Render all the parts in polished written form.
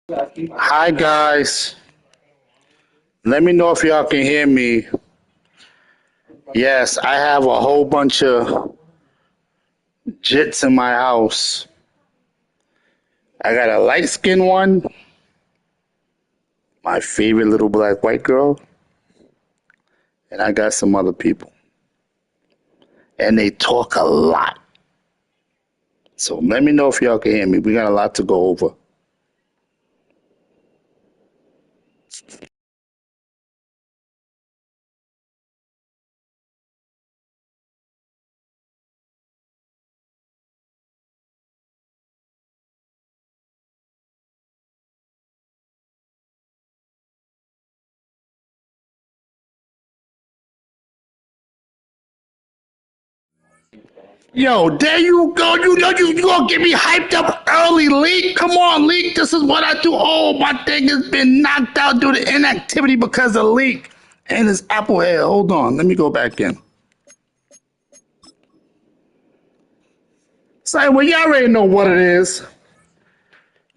Hi guys, let me know if y'all can hear me. Yes, I have a whole bunch of jits in my house. I got a light skinned one, my favorite little black white girl, and I got some other people. And they talk a lot. So let me know if y'all can hear me. We got a lot to go over. Yo, there you go. You know you gonna get me hyped up early, Leak. Come on, Leak. This is what I do. Oh, my thing has been knocked out due to inactivity because of Leak and his Apple head. Hold on, let me go back in. Say, well, y'all already know what it is.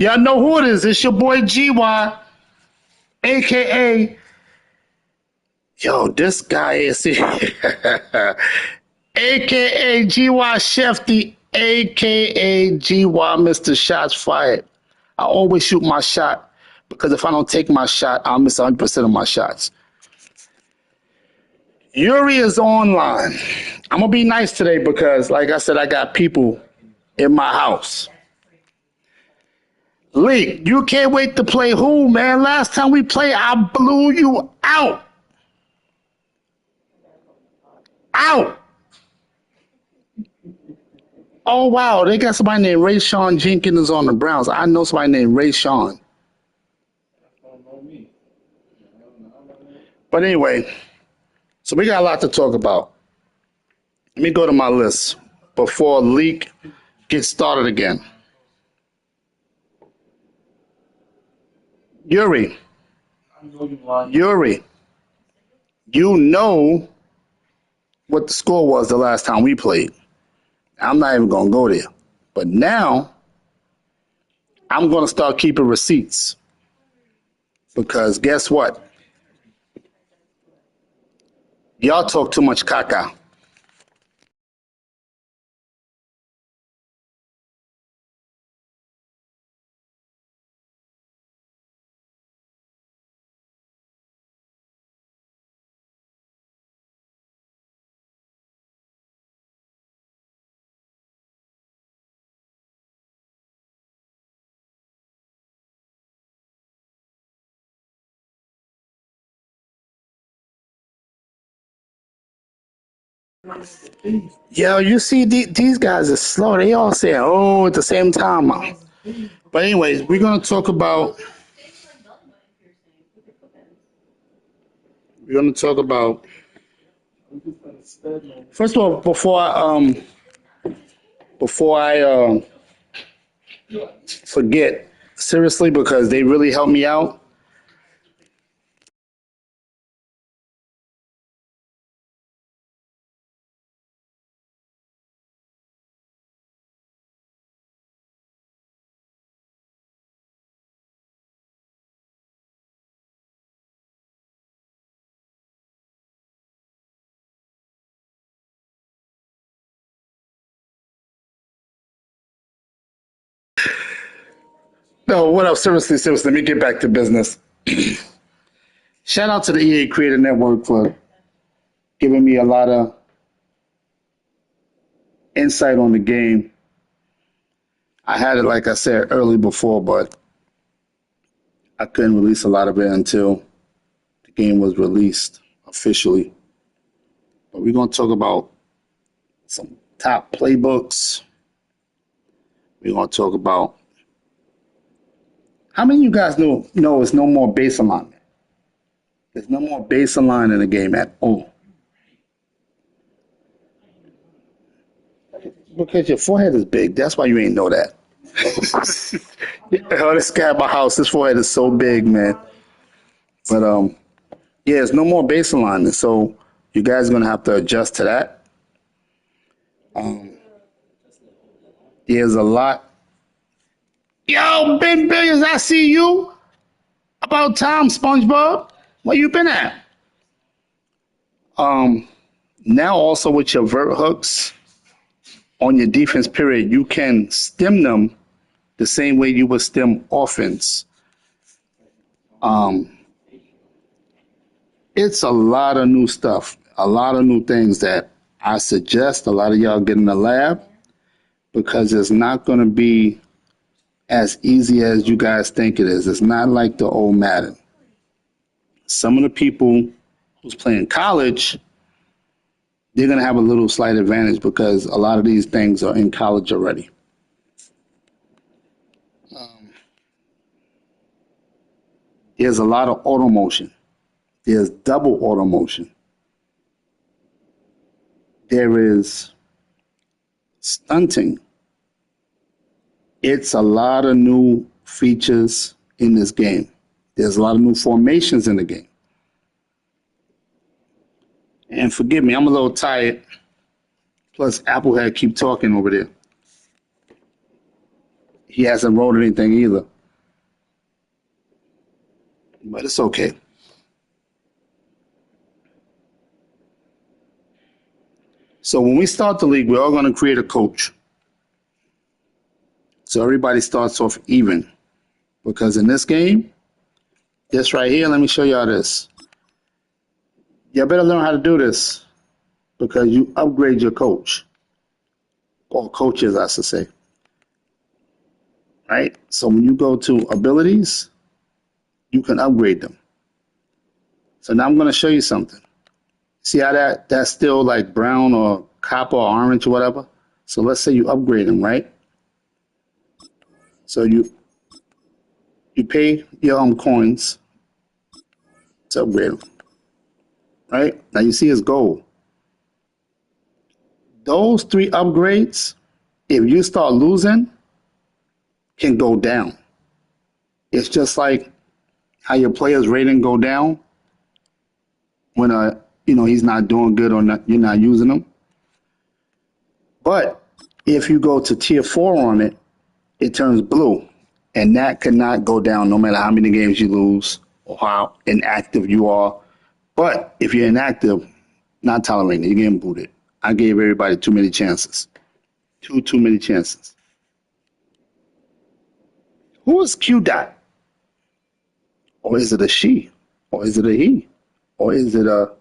Y'all know who it is. It's your boy GY, aka yo. This guy is aka GY Shefty, aka GY Mr. Shots Fired. I always shoot my shot because if I don't take my shot, I'll miss 100% of my shots. Yuri is online. I'm gonna be nice today because, like I said, I got people in my house. Leak, you can't wait to play who, man? Last time we played, I blew you out. Out. Oh, wow. They got somebody named Ray Sean Jenkins on the Browns. I know somebody named Ray Sean. But anyway, so we got a lot to talk about. Let me go to my list before Leak gets started again. Yuri, Yuri, you know what the score was the last time we played. I'm not even going to go there. But now I'm going to start keeping receipts because guess what? Y'all talk too much caca. Yo, you see, these guys are slow. They all say, oh, at the same time. But, anyways, we're going to talk about. We're going to talk about. First of all, before I forget, seriously, because they really helped me out. No, what else? Seriously, let me get back to business. Shout out to the EA Creator Network for giving me a lot of insight on the game. I had it, like I said, early before, but I couldn't release a lot of it until the game was released officially. But we're going to talk about some top playbooks. We're going to talk about how many of you guys know it's no more base alignment. There's no more base alignment in the game at all. Because your forehead is big. That's why you ain't know that. Oh, this guy at my house, his forehead is so big, man. But yeah, there's no more base alignment. So you guys are gonna have to adjust to that. Um, there's a lot Yo, Ben Billions, I see you. About time, SpongeBob. Where you been at? Um, Now also with your vert hooks on your defense period, you can stem them the same way you would stem offense. Um, it's a lot of new stuff, a lot of new things that I suggest a lot of y'all get in the lab because it's not going to be as easy as you guys think it is. It's not like the old Madden. Some of the people who's playing college, they're going to have a little slight advantage because a lot of these things are in college already. There's a lot of auto motion. There's double auto motion. There is stunting. It's a lot of new features in this game. There's a lot of new formations in the game. And forgive me, I'm a little tired. Plus, Applehead keep talking over there. He hasn't wrote anything either. But it's okay. So when we start the league, we're all going to create a coach. So everybody starts off even. Because in this game, this right here, let me show y'all this. Y'all better learn how to do this because you upgrade your coach. Or coaches, I should say. Right? So when you go to abilities, you can upgrade them. So now I'm going to show you something. See how that's still like brown or copper or orange or whatever? So let's say you upgrade them, right? So you pay your coins to upgrade them, right? Now you see it's gold. Those three upgrades, if you start losing, can go down. It's just like how your player's rating go down when he's not doing good or not, you're not using them. But if you go to tier 4 on it, it turns blue. And that cannot go down no matter how many games you lose or how inactive you are. But if you're inactive, not tolerating it, you're getting booted. I gave everybody too many chances. Too many chances. Who is Q Dot? Or is it a she? Or is it a he? Or is it a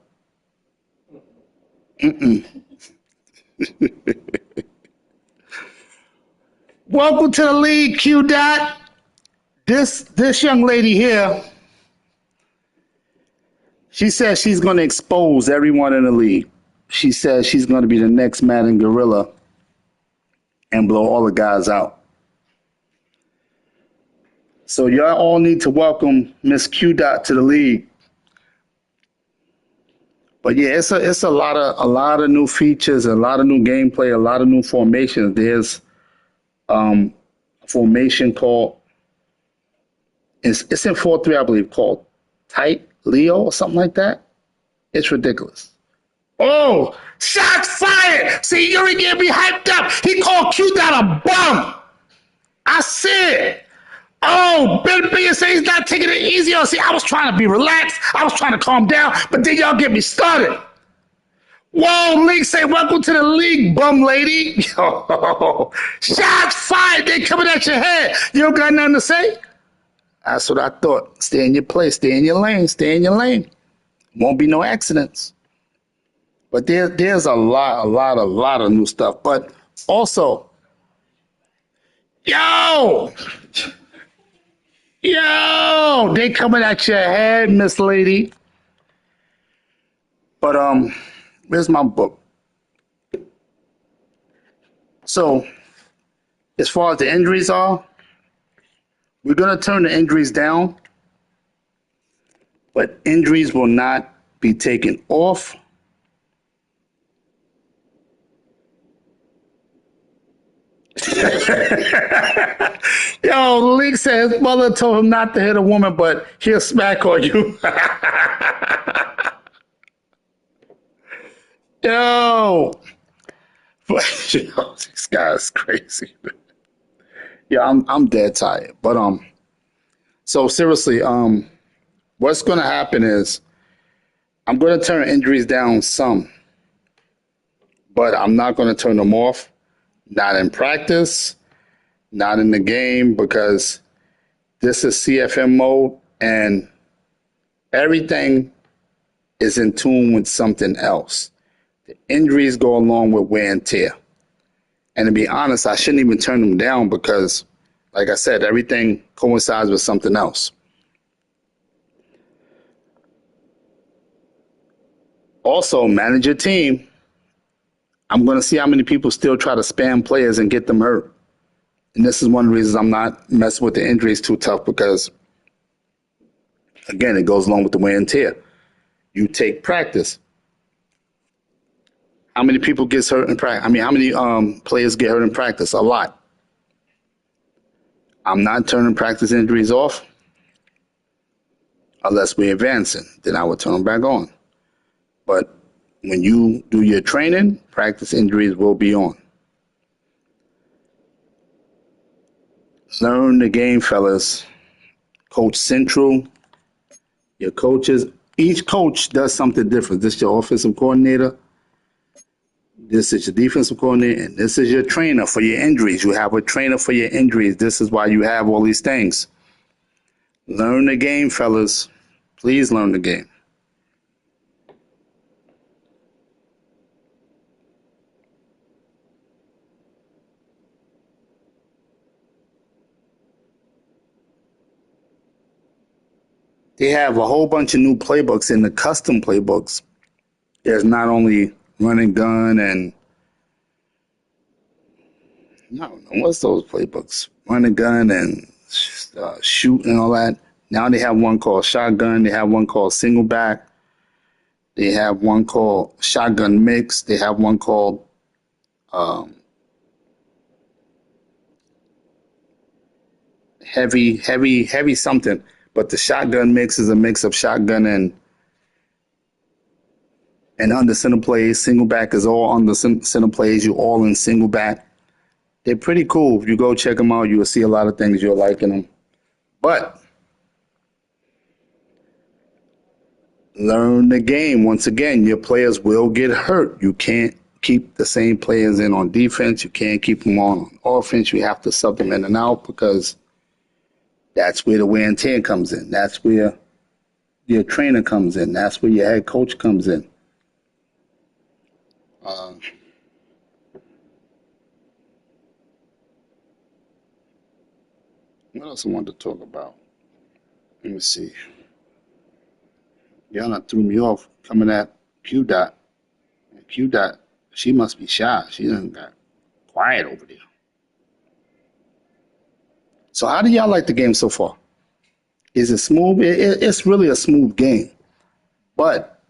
welcome to the league, Q Dot. This young lady here, she says she's going to expose everyone in the league. She says she's going to be the next Madden Gorilla and blow all the guys out. So y'all all need to welcome Miss Q Dot to the league. But yeah, it's a lot of new features, a lot of new gameplay, a lot of new formations. There's a formation called it's in 4-3, I believe, called Tight Leo or something like that. It's ridiculous. Oh, shots fired! See, Yuri getting me hyped up. He called Q Dot a bum. I said, oh, Ben B say he's not taking it easy. See, I was trying to be relaxed. I was trying to calm down, but then y'all get me started. Whoa, League say, welcome to the league, bum lady. Yo, shots fired. They coming at your head. You don't got nothing to say? That's what I thought. Stay in your place. Stay in your lane. Stay in your lane. Won't be no accidents. But there's a lot of new stuff. But also, yo, they coming at your head, Miss Lady. But where's my book? So, as far as the injuries are, we're gonna turn the injuries down, but injuries will not be taken off. Yo, Leak said his mother told him not to hit a woman, but he'll smack on you. Yo, this guy's crazy. Yeah, I'm dead tired. But so seriously, what's gonna happen is I'm gonna turn injuries down some, but I'm not gonna turn them off. Not in practice, not in the game, because this is CFM mode and everything is in tune with something else. Injuries go along with wear and tear. And to be honest, I shouldn't even turn them down because, like I said, everything coincides with something else. Also, manage your team. I'm going to see how many people still try to spam players and get them hurt. And this is one of the reasons I'm not messing with the injuries too tough because, again, it goes along with the wear and tear. You take practice. How many people gets hurt in practice? I mean, how many players get hurt in practice? A lot. I'm not turning practice injuries off unless we're advancing. Then I would turn them back on. But when you do your training, practice injuries will be on. Learn the game, fellas. Coach Central, your coaches, each coach does something different. This is your offensive coordinator, this is your defensive coordinator, and this is your trainer for your injuries. You have a trainer for your injuries. This is why you have all these things. Learn the game, fellas. Please learn the game. They have a whole bunch of new playbooks in the custom playbooks. There's not only run and gun and I don't know what's those playbooks, run and gun and shoot and all that. Now they have one called shotgun. They have one called single back. They have one called shotgun mix. They have one called um, heavy something. But the shotgun mix is a mix of shotgun and under center plays. Single back is all under center plays. You all in single back. They're pretty cool. If you go check them out, you will see a lot of things you'll like in them. But learn the game. Once again, your players will get hurt. You can't keep the same players in on defense. You can't keep them on offense. You have to sub them in and out because that's where the wear and tear comes in. That's where your trainer comes in. That's where your head coach comes in. Uh, what else I wanted to talk about? Let me see. Yana threw me off coming at Q Dot. Q Dot, she must be shy. She done got quiet over there. So how do y'all like the game so far? Is it smooth? It's really a smooth game. But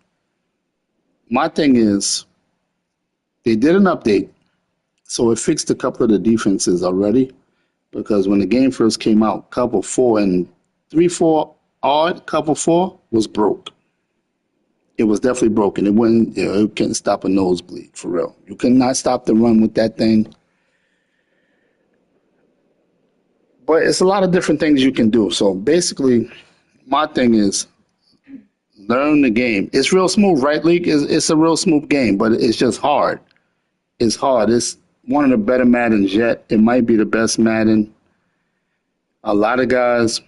my thing is, they did an update, so it fixed a couple of the defenses already. Because when the game first came out, couple four and 3-4 odd, couple four was broke. It was definitely broken. It wouldn't, it couldn't stop a nosebleed for real. You could not stop the run with that thing. But it's a lot of different things you can do. So basically, my thing is learn the game. It's real smooth, right, League? It's a real smooth game, but it's just hard. It's hard. It's one of the better Maddens yet. It might be the best Madden. A lot of guys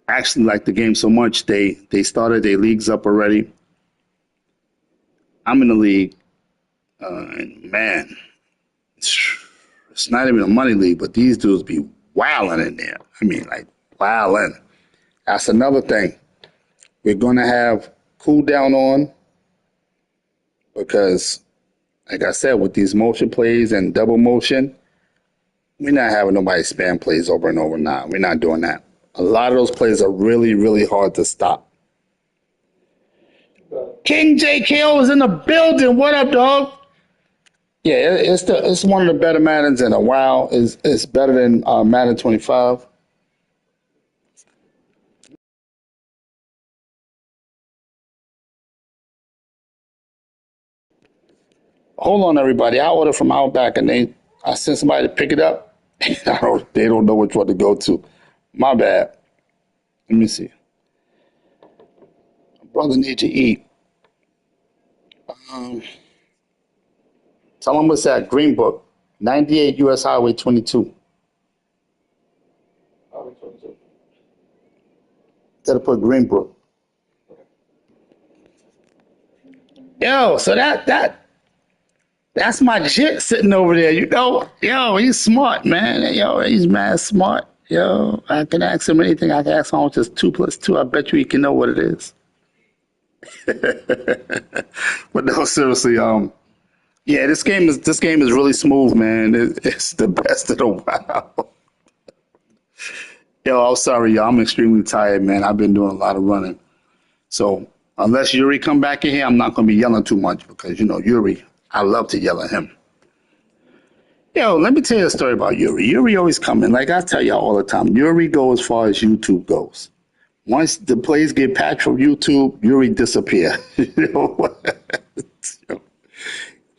actually like the game so much they started their leagues up already. I'm in the league, and man, it's not even a money league, but these dudes be wilding in there. I mean, like wilding. That's another thing. We're gonna have cool down on because, like I said, with these motion plays and double motion, we're not having nobody spam plays over and over. Nah, we're not doing that. A lot of those plays are really, really hard to stop. King JKO is in the building. What up, dog? Yeah, it's one of the better Maddens in a while. It's better than Madden 25. Hold on, everybody. I ordered from Outback and I sent somebody to pick it up. They don't know which one to go to. My bad. Let me see. Brother need to eat. Um, Tell him what's that Green Book, 98 U.S. Highway 22. Gotta put Greenbrook. Yo, so that's my jit sitting over there. You know, yo, he's smart, man. Yo, he's mad smart. Yo, I can ask him anything. I can ask him just 2 + 2. I bet you he can know what it is. But no, seriously, yeah, this game is really smooth, man. It's the best of the wow. Yo, I'm sorry, y'all. I'm extremely tired, man. I've been doing a lot of running. So unless Yuri come back in here, I'm not gonna be yelling too much because you know Yuri, I love to yell at him. Yo, let me tell you a story about Yuri. Yuri always coming. Like I tell y'all all the time, Yuri goes as far as YouTube goes. Once the plays get patched from YouTube, Yuri disappear. You know what?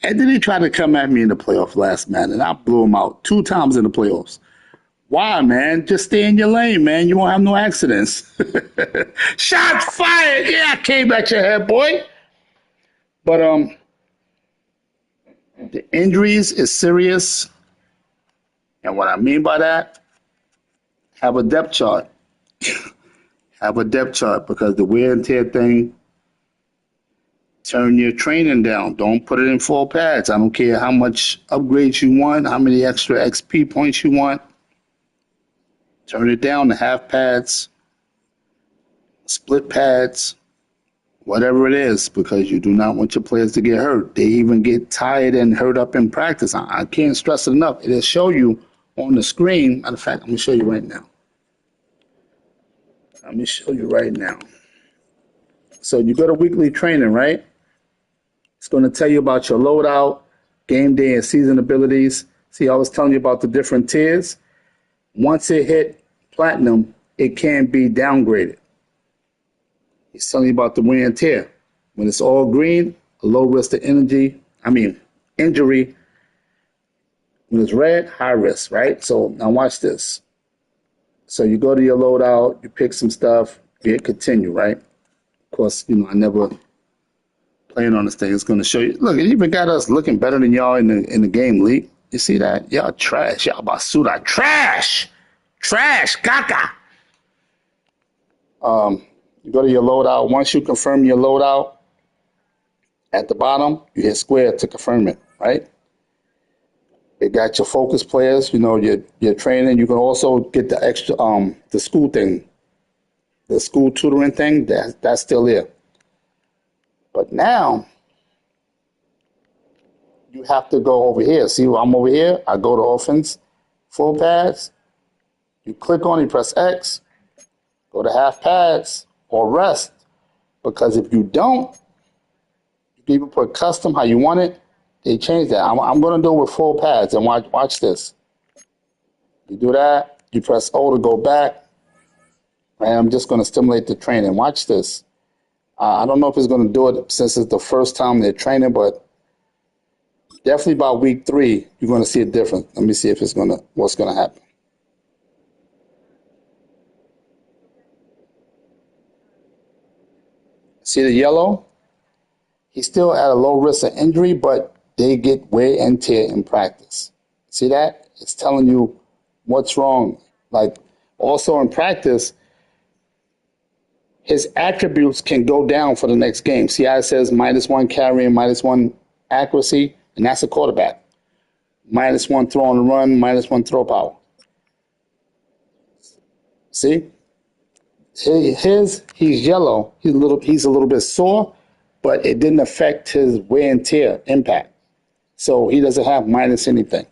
And then he tried to come at me in the playoff last man, and I blew him out 2 times in the playoffs. Why, man? Just stay in your lane, man. You won't have no accidents. Shots fired. Yeah, I came at your head, boy. But the injuries is serious, and what I mean by that, have a depth chart. Have a depth chart because the wear and tear thing. Turn your training down. Don't put it in full pads. I don't care how much upgrades you want, how many extra XP points you want. Turn it down to half pads, split pads, whatever it is, because you do not want your players to get hurt. They even get tired and hurt up in practice. I can't stress it enough. It'll show you on the screen. Matter of fact, I'm going to show you right now. Let me show you right now. So you go to weekly training, right? It's going to tell you about your loadout, game day, and season abilities. See, I was telling you about the different tiers. Once it hit platinum, it can be downgraded. He's telling you about the wear and tear. When it's all green, a low risk to injury. When it's red, high risk, right? So now watch this. So you go to your loadout, you pick some stuff, you hit continue, right? Of course, I never playing on this thing. It's going to show you. Look, it even got us looking better than y'all in the game, Lee. You see that? Y'all trash. Y'all Basuda trash. Trash. Caca. You go to your loadout. Once you confirm your loadout, at the bottom, you hit square to confirm it, right? It got your focus players, your training. You can also get the extra the school thing, the school tutoring thing, that's still there. But now you have to go over here. See, I'm over here. I go to offense, full pads. You click on it, press X, go to half pads or rest. Because if you don't, you can even put custom how you want it. They changed that. I'm going to do it with full pads. And watch this. You do that. You press O to go back. And I'm just going to stimulate the training. Watch this. I don't know if it's going to do it since it's the first time they're training, but definitely by week 3, you're going to see a difference. Let me see if what's going to happen. See the yellow? He's still at a low risk of injury, but they get wear and tear in practice. See that? It's telling you what's wrong. Like also in practice, his attributes can go down for the next game. See how it says -1 carry and -1 accuracy, and that's a quarterback. -1 throw on the run, -1 throw power. See? He's yellow. He's a little bit sore, but it didn't affect his wear and tear impact. So he doesn't have minus anything.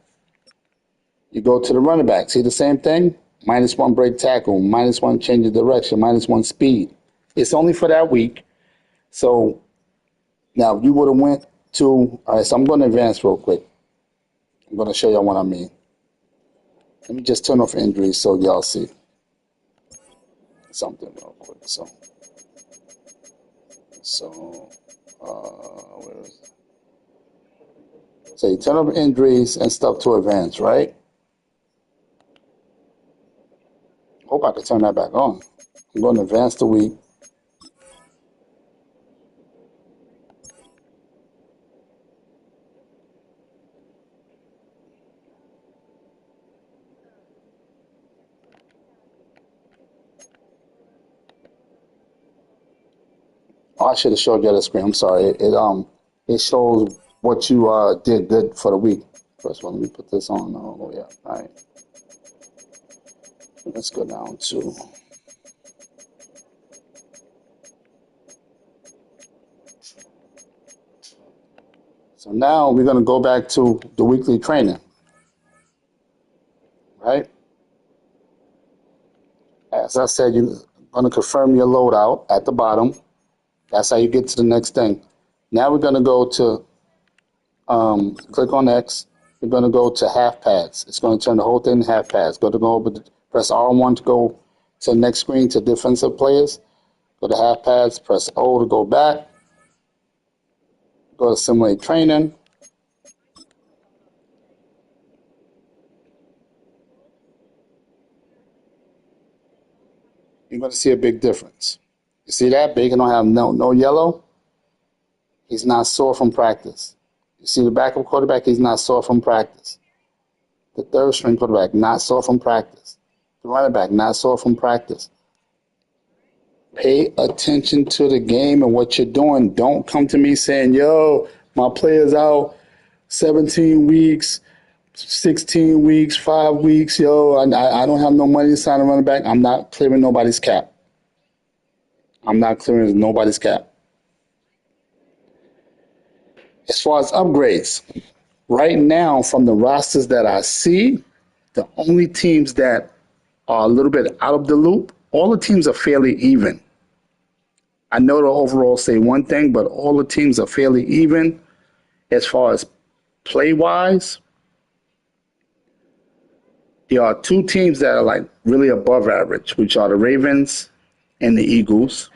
You go to the running back, see the same thing? -1 break tackle, -1 change of direction, -1 speed. It's only for that week. So now you would have went to, all right, so I'm going to advance real quick. I'm going to show y'all what I mean. Let me just turn off injuries so y'all see something real quick. So where is it? So you turn off injuries and stuff to advance, right? hope I can turn that back on. I'm going to advance the week. Oh, I should have showed you the screen. I'm sorry. It shows what you did good for the week. First of all, let me put this on. Oh yeah. All right. Let's go down to. So now we're going to go back to the weekly training, right? As I said, you're going to confirm your loadout at the bottom. That's how you get to the next thing. Now we're going to go to click on X. We're going to go to half pads. It's going to turn the whole thing into half pads. Go over, press R1 to go to the next screen to defensive players. Go to half pads. Press O to go back. Go to simulate training. You're going to see a big difference. You see that? Bacon don't have no yellow. He's not sore from practice. You see the backup quarterback, he's not sore from practice. The third string quarterback, not sore from practice. The running back, not sore from practice. Pay attention to the game and what you're doing. Don't come to me saying, yo, my player's out 17 weeks, 16 weeks, 5 weeks, yo, I don't have no money to sign a running back. I'm not clearing nobody's cap. I'm not clearing nobody's cap. As far as upgrades, right now from the rosters that I see, the only teams that are a little bit out of the loop, all the teams are fairly even. I know the overall say one thing, but all the teams are fairly even as far as play-wise. There are two teams that are like really above average, which are the Ravens and the Eagles.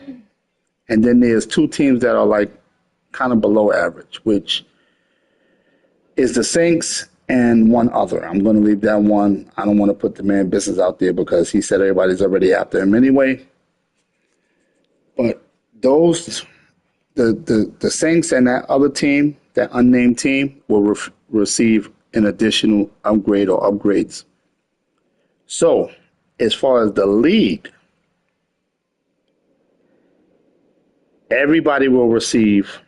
And then there's two teams that are like kind of below average, which is the Saints and one other. I'm going to leave that one. I don't want to put the man business out there because he said everybody's already after him anyway. But those, the Saints and that other team, that unnamed team, will receive an additional upgrade or upgrades. So, as far as the league, everybody will receive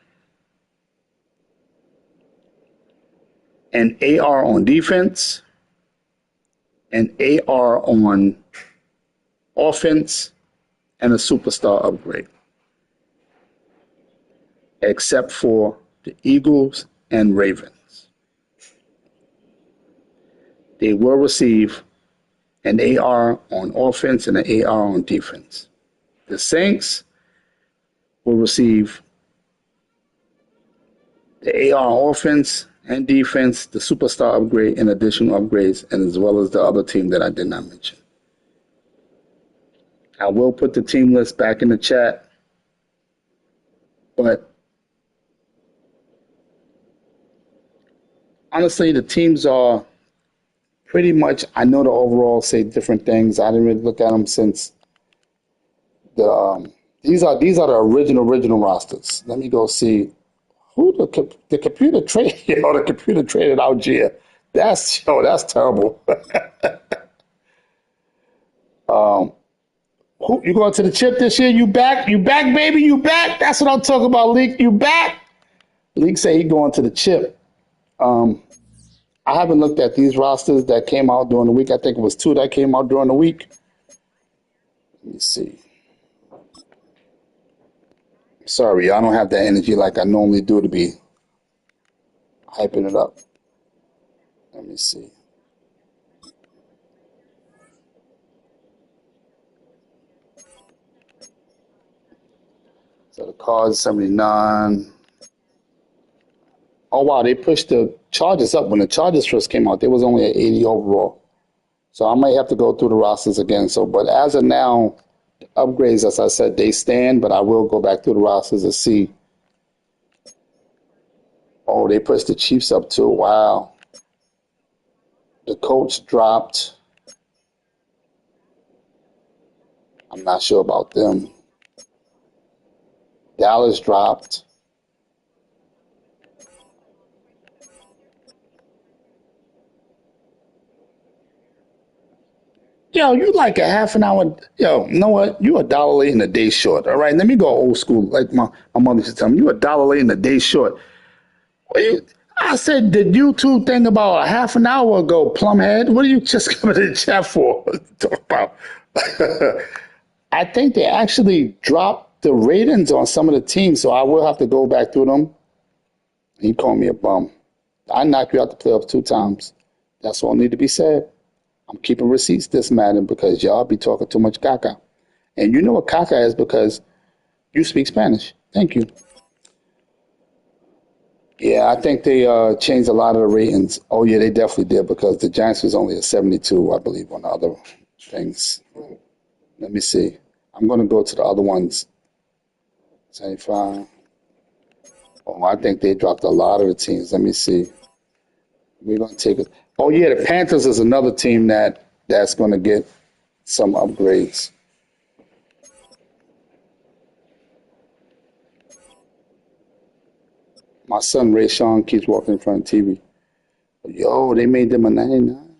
an AR on defense, an AR on offense, and a superstar upgrade, except for the Eagles and Ravens. They will receive an AR on offense and an AR on defense. The Saints will receive the AR on offense and defense, the superstar upgrade, and additional upgrades, and as well as the other team that I did not mention. I will put the team list back in the chat, but honestly, the teams are pretty much, I know the overall say different things. I didn't really look at them since these are the original rosters. Let me go see who the computer traded. The computer traded Algier. That's terrible. Who you going to the chip this year? You back, baby, you back. That's what I'm talking about, Leak. You back? Leak say he going to the chip. I haven't looked at these rosters that came out during the week. I think it was 2 that came out during the week. Let me see. Sorry, I don't have that energy like I normally do to be hyping it up. Let me see. So the Cards 79. Oh wow, they pushed the Chargers up. When the Chargers first came out, they was only at 80 overall. So I might have to go through the rosters again. So, but as of now, upgrades, as I said, they stand. But I will go back through the rosters to see. Oh, they pushed the Chiefs up too. Wow. The coach dropped. I'm not sure about them. Dallas dropped. Yo, you like a half an hour. Yo, you know what? You a dollar late and a day short. All right, let me go old school. Like my mother used to tell me, you a dollar late and a day short. Well, I said the YouTube thing about a half an hour ago, Plumhead. What are you just coming to the chat for? Talk about. I think they actually dropped the ratings on some of the teams, so I will have to go back through them. He called me a bum. I knocked you out the playoffs 2 times. That's all need to be said. I'm keeping receipts this Madden because y'all be talking too much caca. And you know what caca is because you speak Spanish. Thank you. Yeah, I think they changed a lot of the ratings. Oh, yeah, they definitely did because the Giants was only a 72, I believe, on the other things. Let me see. I'm going to go to the other ones. 75. Oh, I think they dropped a lot of the teams. Let me see. We're going to take it. Oh, yeah, the Panthers is another team that's going to get some upgrades. My son Ray Sean keeps walking in front of the TV. Yo, they made them a 99.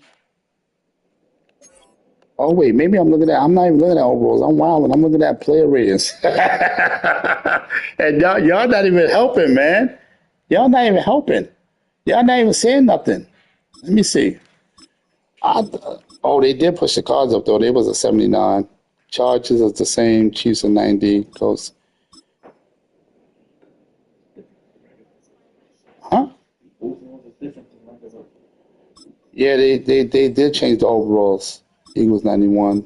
Oh wait, maybe I'm looking at. I'm not even looking at overalls. I'm wilding. I'm looking at player ratings. And y'all not even helping, man. Y'all not even helping. Y'all not even saying nothing. Let me see. I, oh, they did push the cards up though. They was a 79. Charges is the same. Chiefs a 90. Goes. Huh? Yeah, they did change the overalls. Eagles 91.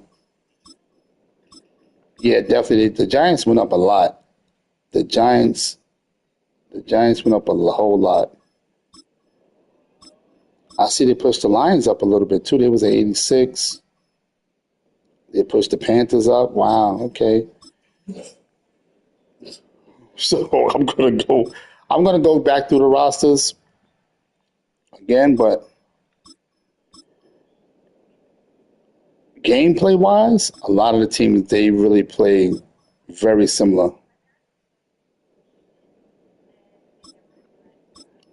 Yeah, definitely. The Giants went up a lot. The Giants, the Giants went up a whole lot. I see they pushed the Lions up a little bit too. They was at 86. They pushed the Panthers up. Wow. Okay. So I'm gonna go back through the rosters again, but gameplay wise, a lot of the teams they really play very similar.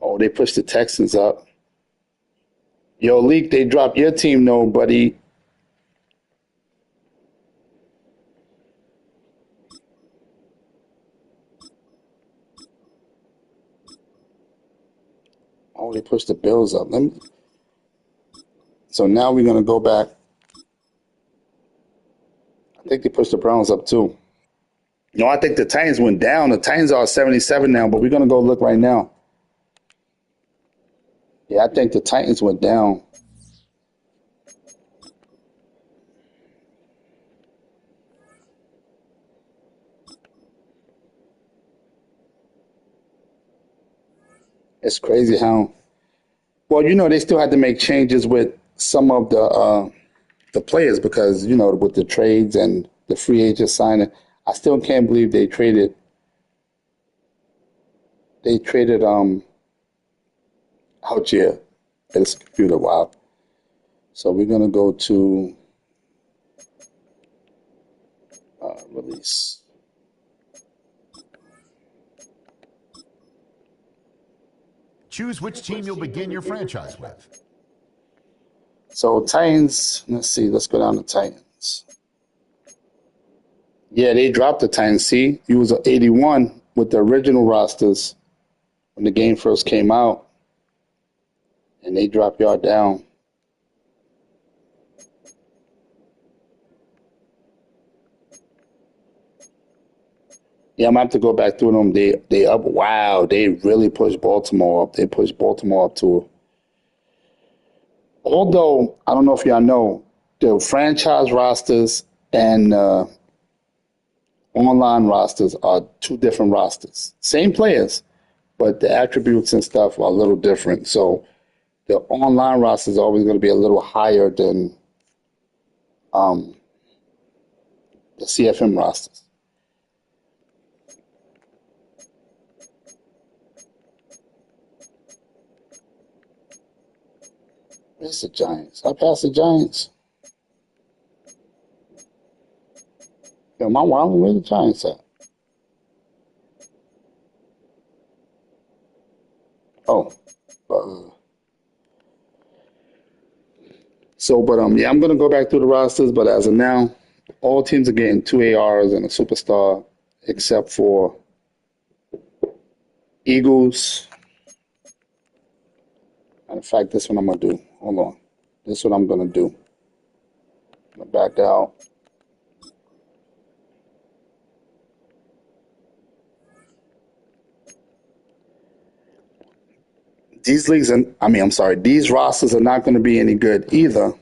Oh, they pushed the Texans up. Yo, Leak, they dropped your team, no, buddy. Oh, they pushed the Bills up. So now we're gonna go back. I think they pushed the Browns up too. No, I think the Titans went down. The Titans are 77 now, but we're gonna go look right now. Yeah, I think the Titans went down. It's crazy how well, they still had to make changes with some of the players because with the trades and the free agent signing. I still can't believe they traded Algier. It's computer. Wow. So we're gonna go to release. Choose which team you'll begin your franchise with. So Titans. Let's see. Let's go down to Titans. Yeah, they dropped the Titans. See, you was 81 with the original rosters when the game first came out, and they dropped y'all down. Yeah, I'm gonna have to go back through them. They up. Wow, they really pushed Baltimore up. They pushed Baltimore up to. Although I don't know if y'all know, the franchise rosters and online rosters are two different rosters. Same players, but the attributes and stuff are a little different. So the online roster is always going to be a little higher than um, the CFM rosters. Where's the Giants? I passed the Giants. Yo, my wild, where the Giants at? Oh, uh, yeah, I'm gonna go back through the rosters, but as of now, all teams are getting two ARs and a superstar, except for Eagles. In fact, this one I'm gonna do. Hold on, this is what I'm gonna do. I'm gonna back out. These leagues, and I'm sorry, these rosters are not going to be any good either.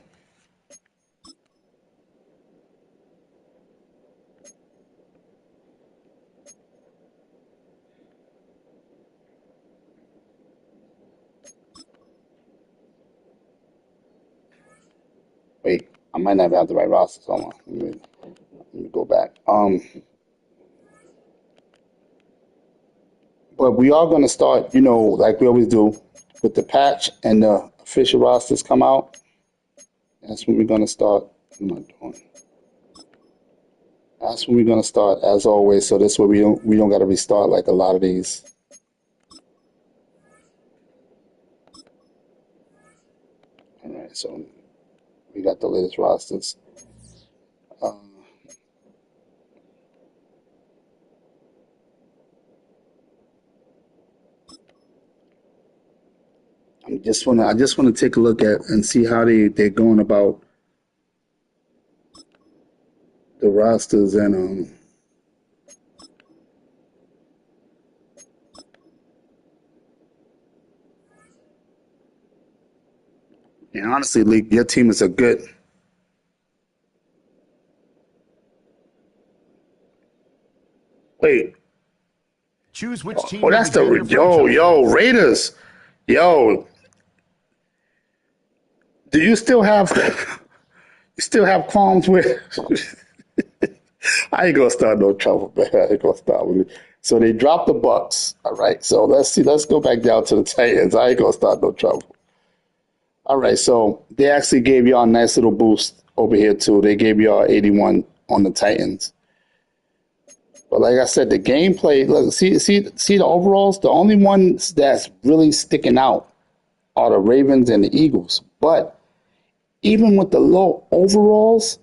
Wait, I might not have the right rosters. Hold on, let me go back. But we are going to start, like we always do, with the patch and the official rosters come out. That's when we're going to start. What am I doing? That's when we're going to start, as always. So this way we don't got to restart like a lot of these. All right, so we got the latest rosters. Uh, I just want to take a look at and see how they're going about the rosters and honestly, Lee, your team is a good. Wait, Choose which team oh, you'll that's the begin your franchise yo with. Raiders. Yo, do you still have you still have qualms with? I ain't gonna start no trouble, man. I ain't gonna start with it. So they dropped the Bucks. All right. So let's see. Let's go back down to the Titans. I ain't gonna start no trouble. All right. So they actually gave y'all a nice little boost over here too. They gave y'all 81 on the Titans. But like I said, the gameplay. Look, see the overalls. The only ones that's really sticking out are the Ravens and the Eagles. But even with the low overalls,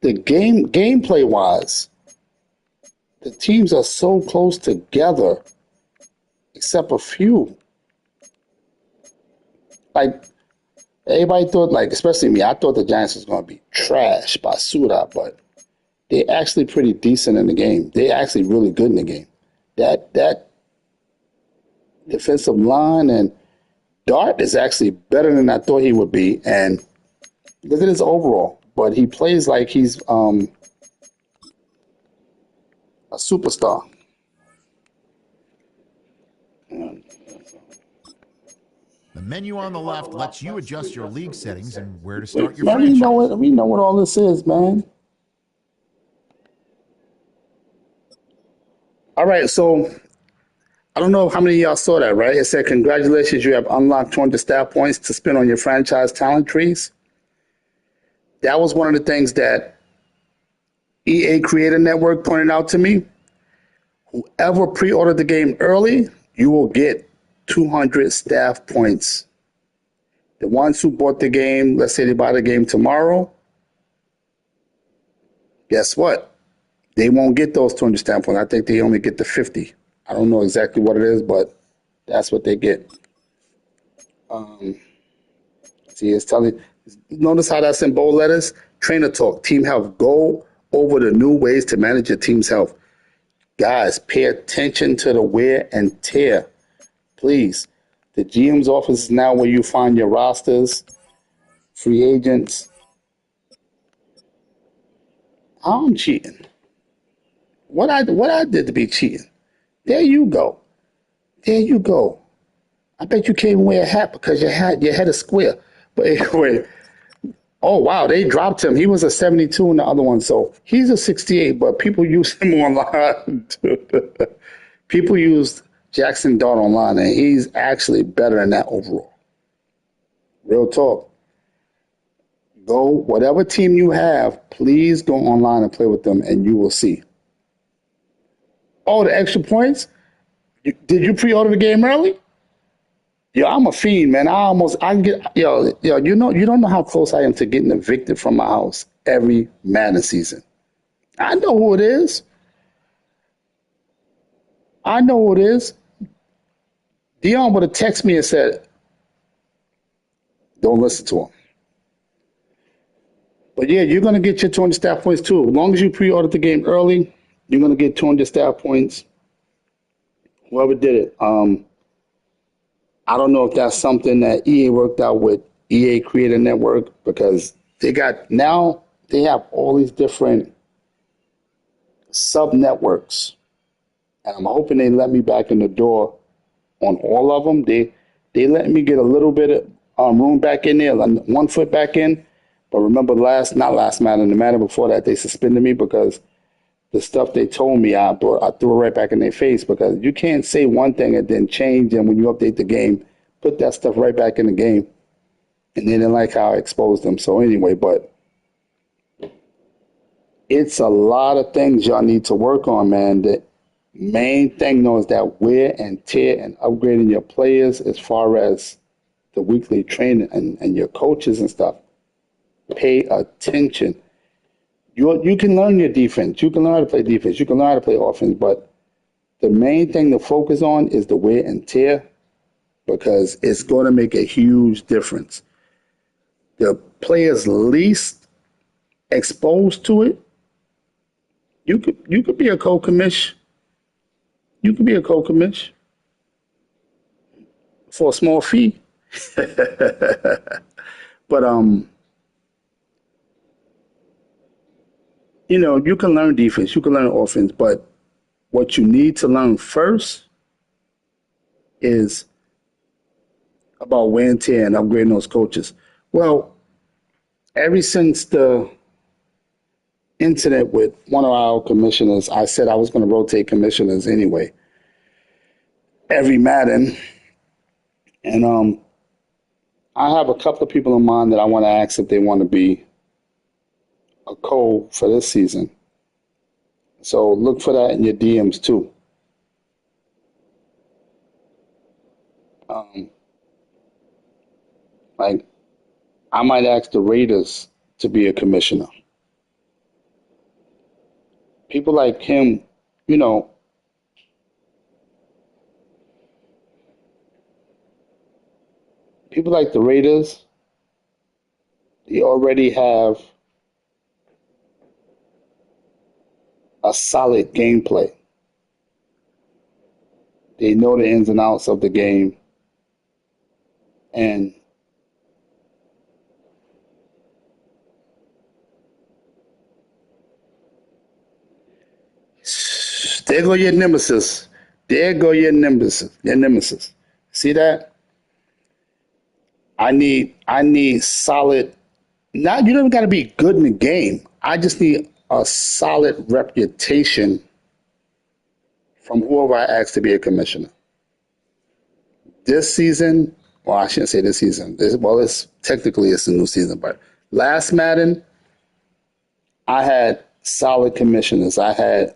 the gameplay wise, the teams are so close together, except a few. Like everybody thought, like especially me, I thought the Giants was going to be trash by Suda, but they're actually pretty decent in the game. They're actually really good in the game. That defensive line and Dart is actually better than I thought he would be. And look at his overall, but he plays like he's a superstar. The menu on the left lets you adjust your league settings and where to start Wait, your man, franchise. we know what all this is, man. All right, so I don't know how many of y'all saw that, right? It said, congratulations, you have unlocked 200 staff points to spend on your franchise talent trees. That was one of the things that EA Creator Network pointed out to me. Whoever pre-ordered the game early, you will get 200 staff points. The ones who bought the game, let's say they buy the game tomorrow, guess what? They won't get those 200 staff points. I think they only get the 50. I don't know exactly what it is, but that's what they get. See, it's telling. Notice how that's in bold letters. Trainer talk. Team health. Go over the new ways to manage your team's health. Guys, pay attention to the wear and tear, please. The GM's office is now where you find your rosters, free agents. I'm cheating. What I did to be cheating? There you go. There you go. I bet you can't even wear a hat because your head is square. But anyway, oh wow, they dropped him. He was a 72 in the other one, so he's a 68. But people use him online. People used Jackson Dart online, and he's actually better than that overall. Real talk. Go, whatever team you have, please go online and play with them, and you will see. Oh, the extra points? Did you pre-order the game early? Yo, I'm a fiend, man. I can get yo. You don't know how close I am to getting evicted from my house every Madden season. I know who it is. I know who it is. Dion would have texted me and said, "Don't listen to him." But yeah, you're gonna get your 200 staff points too. As long as you pre-ordered the game early, you're gonna get 200 staff points. Whoever did it. I don't know if that's something that EA worked out with EA Creator Network because they have all these different sub networks, and I'm hoping they let me back in the door on all of them. They let me get a little bit of room back in there, 1 foot back in. But remember, not last Madden, the Madden before that, they suspended me because the stuff they told me, I threw it right back in their face because you can't say one thing and then change, and when you update the game, put that stuff right back in the game. And they didn't like how I exposed them. So anyway, but it's a lot of things y'all need to work on, man. The main thing though is that wear and tear and upgrading your players as far as the weekly training and your coaches and stuff. Pay attention. You can learn your defense. You can learn how to play defense. You can learn how to play offense. But the main thing to focus on is the wear and tear because it's going to make a huge difference. The players least exposed to it, you could be a co-commish. You could be a co-commish for a small fee. But you can learn defense, you can learn offense, but what you need to learn first is about wear and tear and upgrading those coaches. Well, ever since the incident with one of our commissioners, I said I was going to rotate commissioners anyway, every Madden. And I have a couple of people in mind that I want to ask if they want to be a co for this season. So look for that in your DMs too. Like I might ask the Raiders to be a commissioner. People like him, you know, people like the Raiders, they already have a solid gameplay. They know the ins and outs of the game. And there go your nemesis. There go your nemesis. Your nemesis. See that? I need solid. Not you don't got to be good in the game. I just need a solid reputation from whoever I ask to be a commissioner. This season, well, I shouldn't say this season. It's technically it's a new season, but last Madden, I had solid commissioners. I had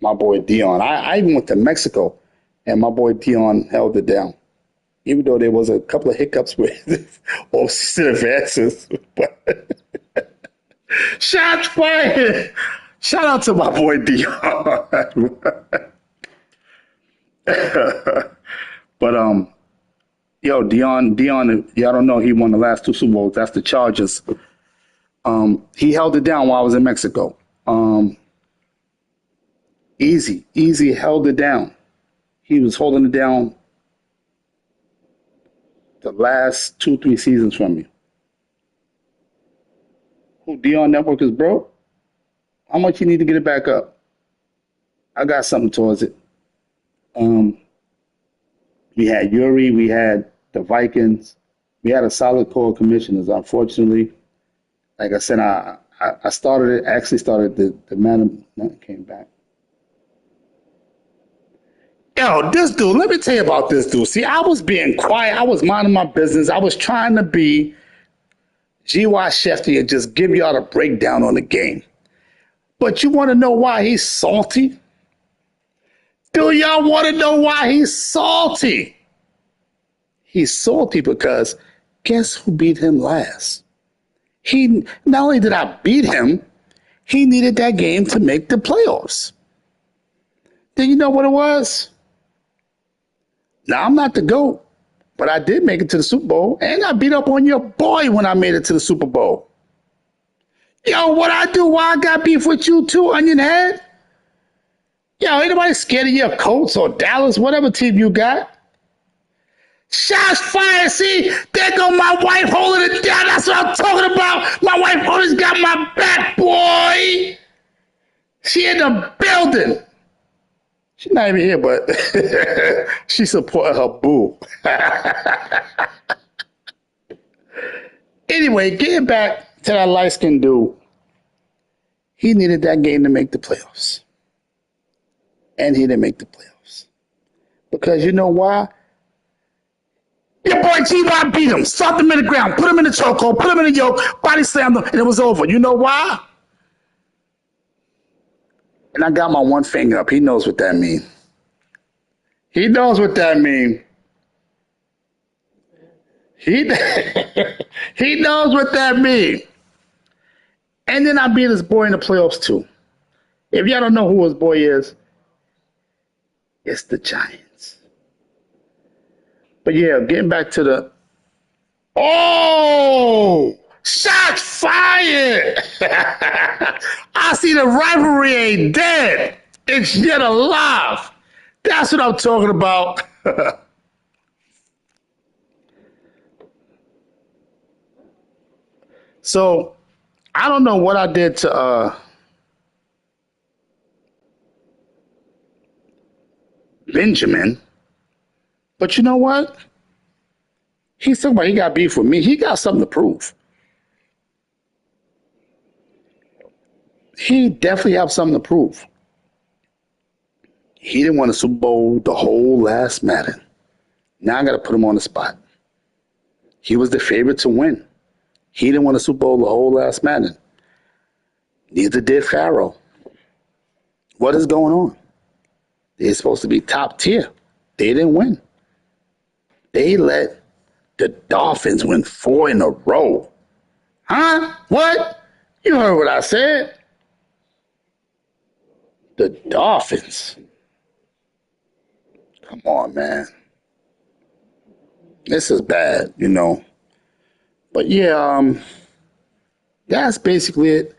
my boy Dion. I even went to Mexico, and my boy Dion held it down. Even though there was a couple of hiccups with off-season advances. But shots fired! Shout out to my boy Dion. But Dion, y'all don't know he won the last two Super Bowls. That's the Chargers. He held it down while I was in Mexico. Easy held it down. He was holding it down the last 2-3 seasons from me. Who Dion Network is broke? How much you need to get it back up? I got something towards it. We had Yuri, we had the Vikings, we had a solid core of commissioners. Unfortunately, like I said, I actually started the man came back. Yo, this dude, let me tell you about this dude. See, I was being quiet. I was minding my business. I was trying to be, Gywu Shefty and just give y'all a breakdown on the game. But you want to know why he's salty? Do y'all want to know why he's salty? He's salty because guess who beat him last? He not only did I beat him, he needed that game to make the playoffs. Then you know what it was? Now I'm not the GOAT, but I did make it to the Super Bowl, and I beat up on your boy when I made it to the Super Bowl. Yo, what I do? Why I got beef with you too, Onion Head? Yo, ain't nobody scared of your Colts or Dallas, whatever team you got. Shots fired. See, there go my wife holding it down. That's what I'm talking about. My wife always got my back, boy. She in the building. She's not even here, but she supported her boo. Anyway, getting back to that light-skinned dude. He needed that game to make the playoffs. And he didn't make the playoffs. Because you know why? Your boy Gywu beat him, stopped him in the ground, put him in the chokehold, put him in the yoke, body slammed him, and it was over. You know why? And I got my one finger up. He knows what that means. He knows what that means. He knows what that means. And then I beat his boy in the playoffs too. If y'all don't know who his boy is, it's the Giants. But yeah, getting back to the shots fired. I see the rivalry ain't dead. It's yet alive. That's what I'm talking about. So I don't know what I did to Benjamin, but you know what? He's talking about he got beef with me. He got something to prove. He definitely have something to prove. He didn't win a Super Bowl the whole last Madden. Now I got to put him on the spot. He was the favorite to win. He didn't win a Super Bowl the whole last Madden. Neither did Pharaoh. What is going on? They're supposed to be top tier. They didn't win. They let the Dolphins win 4 in a row. Huh? What? You heard what I said. The Dolphins. Come on, man. This is bad, you know. But yeah, that's basically it.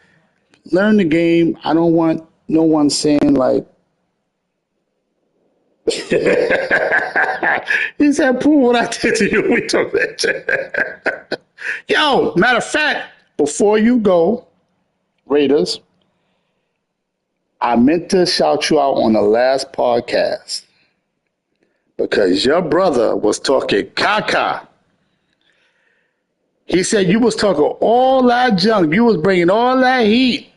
Learn the game. I don't want no one saying like, he said, prove what I did to you. We took that. Yo, matter of fact, before you go, Raiders, I meant to shout you out on the last podcast because your brother was talking caca. He said you was talking all that junk. You was bringing all that heat.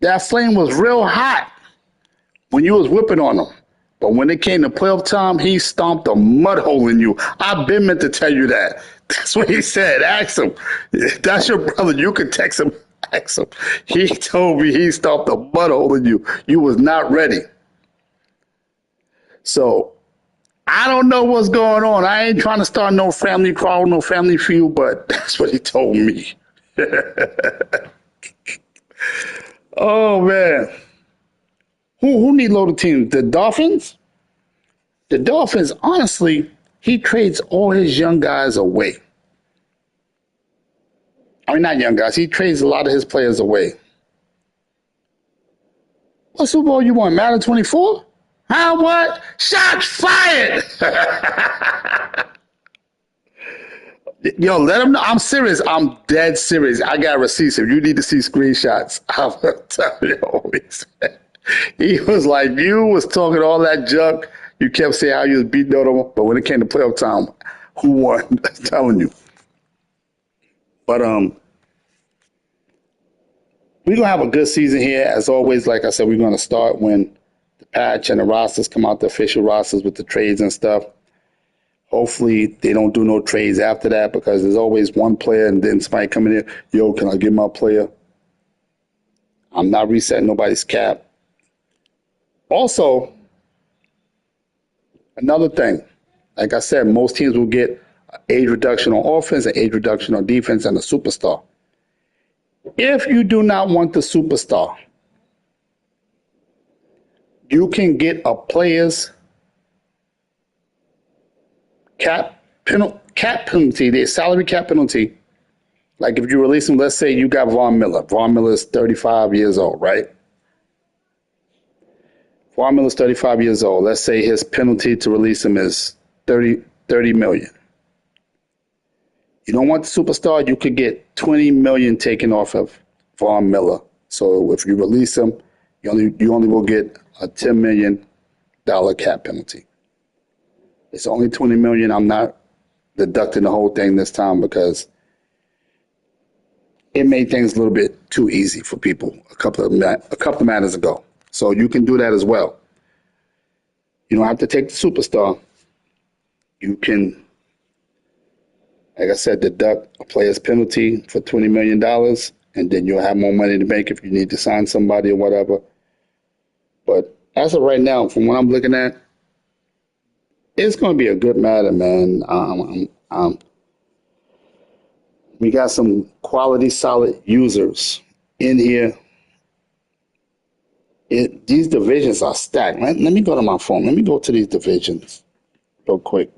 That flame was real hot when you was whipping on him. But when it came to playoff time, he stomped a mud hole in you. I've been meant to tell you that. That's what he said. Ask him. That's your brother. You can text him. Ask him. He told me he stomped a mud hole in you. You was not ready. So I don't know what's going on. I ain't trying to start no family quarrel, no family feud, but that's what he told me. Oh, man. Who need loaded teams? The Dolphins? The Dolphins, honestly, he trades all his young guys away. I mean, not young guys. He trades a lot of his players away. What Super Bowl you want? Madden 24? Huh? What? Shots fired! Yo, let him know. I'm serious. I'm dead serious. I got receipts. If you need to see screenshots, I'm going to tell you. He was like, you was talking all that junk. You kept saying how you was beating on them. But when it came to playoff time, who won? I'm telling you. But we're going to have a good season here. As always, like I said, we're going to start when the patch and the rosters come out, the official rosters with the trades and stuff. Hopefully they don't do no trades after that because there's always one player and then somebody coming in, yo, can I get my player? I'm not resetting nobody's cap. Also, another thing, like I said, most teams will get age reduction on offense and age reduction on defense and a superstar. If you do not want the superstar, you can get a player's cap penalty, their salary cap penalty. Like if you release him, let's say you got Von Miller. Von Miller is 35 years old, right? Von Miller's 35 years old. Let's say his penalty to release him is 30 million. You don't want the superstar, you could get 20 million taken off of Von Miller. So if you release him, you only will get a $10 million cap penalty. It's only 20 million. I'm not deducting the whole thing this time because it made things a little bit too easy for people a couple of matters ago. So you can do that as well. You don't have to take the superstar. You can, like I said, deduct a player's penalty for $20 million, and then you'll have more money to make if you need to sign somebody or whatever. But as of right now, from what I'm looking at, it's going to be a good matter, man. We got some quality, solid users in here. These divisions are stacked. Let me go to my phone. Let me go to these divisions real quick.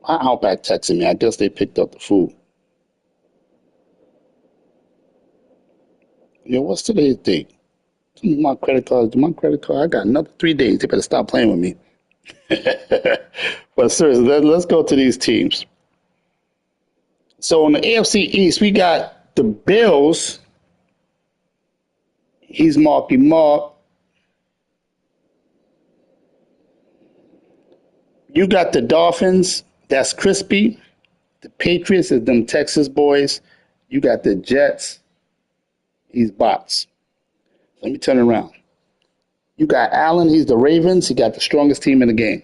My Outback texting me. I guess they picked up the food. Yo, what's today's date? My credit card. I got another 3 days. They better stop playing with me. But seriously, let's go to these teams. So in the AFC East, we got the Bills. He's Marky Mark. You got the Dolphins. That's Crispy. The Patriots is them Texas boys. You got the Jets. He's Bots. Let me turn it around. You got Allen. He's the Ravens. He got the strongest team in the game.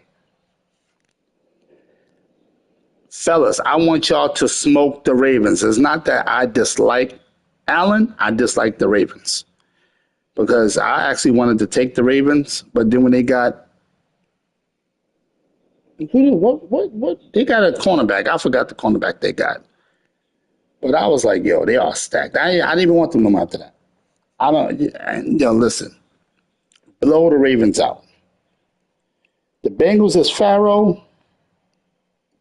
Fellas, I want y'all to smoke the Ravens. It's not that I dislike Allen. I dislike the Ravens. Because I actually wanted to take the Ravens, but then when they got what they got a cornerback. I forgot the cornerback they got. But I was like, yo, they are stacked. I didn't even want them no more after that. Listen. Blow the Ravens out. The Bengals is Farrow.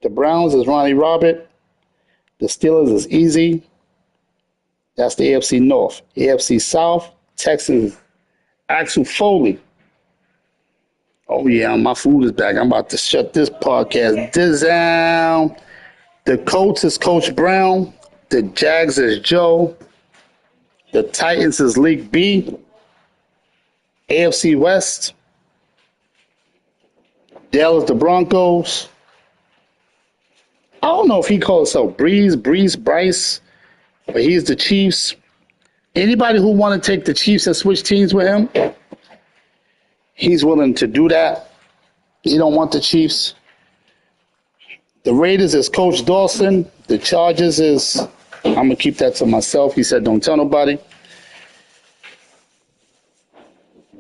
The Browns is Ronnie Robert. The Steelers is Easy. That's the AFC North. AFC South, Texans, Axel Foley. Oh, yeah, my food is back. I'm about to shut this podcast down. The Colts is Coach Brown. The Jags is Joe. The Titans is League B. AFC West. Dallas, the Broncos. I don't know if he calls himself Bryce, but he's the Chiefs. Anybody who want to take the Chiefs and switch teams with him, he's willing to do that. He don't want the Chiefs. The Raiders is Coach Dawson. The Chargers is, I'm going to keep that to myself. He said don't tell nobody.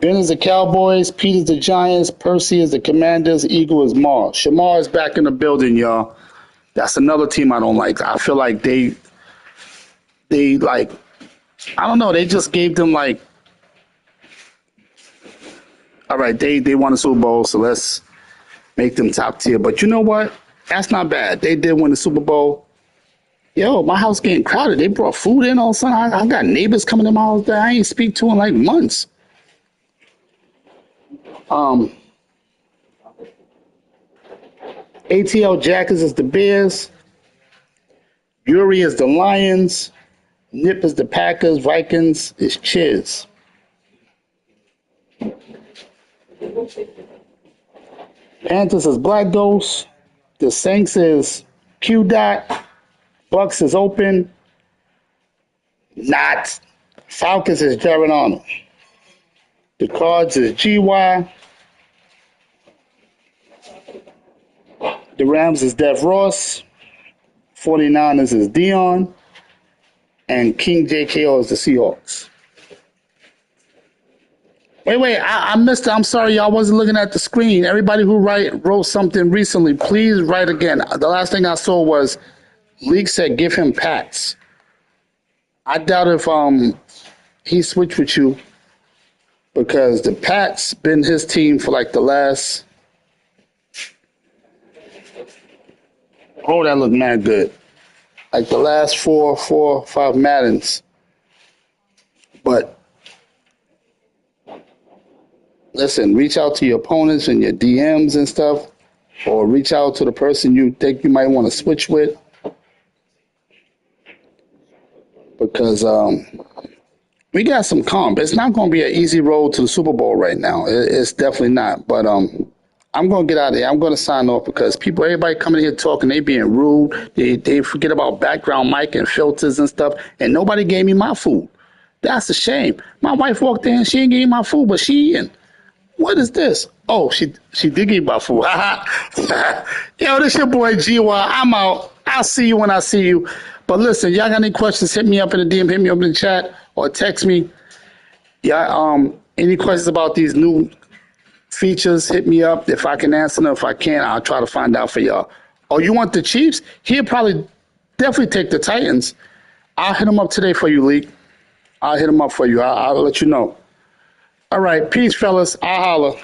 Ben is the Cowboys. Pete is the Giants. Percy is the Commanders. Eagle is Mar. Shamar is back in the building, y'all. That's another team I don't like. I feel like they like, I don't know. They just gave them like, all right, they won a Super Bowl, so let's make them top tier. But you know what? That's not bad. They did win the Super Bowl. Yo, my house getting crowded. They brought food in all of a sudden. I got neighbors coming to my house that I ain't speak to in like months. ATL Jackets is the Bears. Yuri is the Lions. Nip is the Packers. Vikings is Chiz. Panthers is Black Ghost. The Saints is Q Dot. Bucks is Open. Not. Falcons is Jared Arnold. The cards is Gywu. The Rams is Dev Ross. 49ers is Dion. And King JKO is the Seahawks. Wait, I missed it. I'm sorry, y'all wasn't looking at the screen. Everybody who wrote something recently, please write again. The last thing I saw was League said give him Pats. I doubt if he switched with you because the Pats been his team for like the last. Oh, that looked mad good. Like the last four, 5 Maddens. But listen, reach out to your opponents and your DMs and stuff, or reach out to the person you think you might want to switch with. Because we got some comp. It's not going to be an easy road to the Super Bowl right now. It's definitely not. But I'm going to get out of here. I'm going to sign off because everybody coming here talking, they being rude. They forget about background mic and filters and stuff, and nobody gave me my food. That's a shame. My wife walked in, she didn't give me my food, but she eating. What is this? Oh, she did give me my food. Yo, this your boy Gywu. I'm out. I'll see you when I see you. But listen, y'all got any questions, hit me up in the DM, hit me up in the chat, or text me. Yeah, any questions about these new features, hit me up. If I can answer them, if I can't, I'll try to find out for y'all. Oh, you want the Chiefs? He'll probably definitely take the Titans. I'll hit them up today for you, Lee. I'll hit them up for you. I'll let you know. All right, peace, fellas. I'll holler.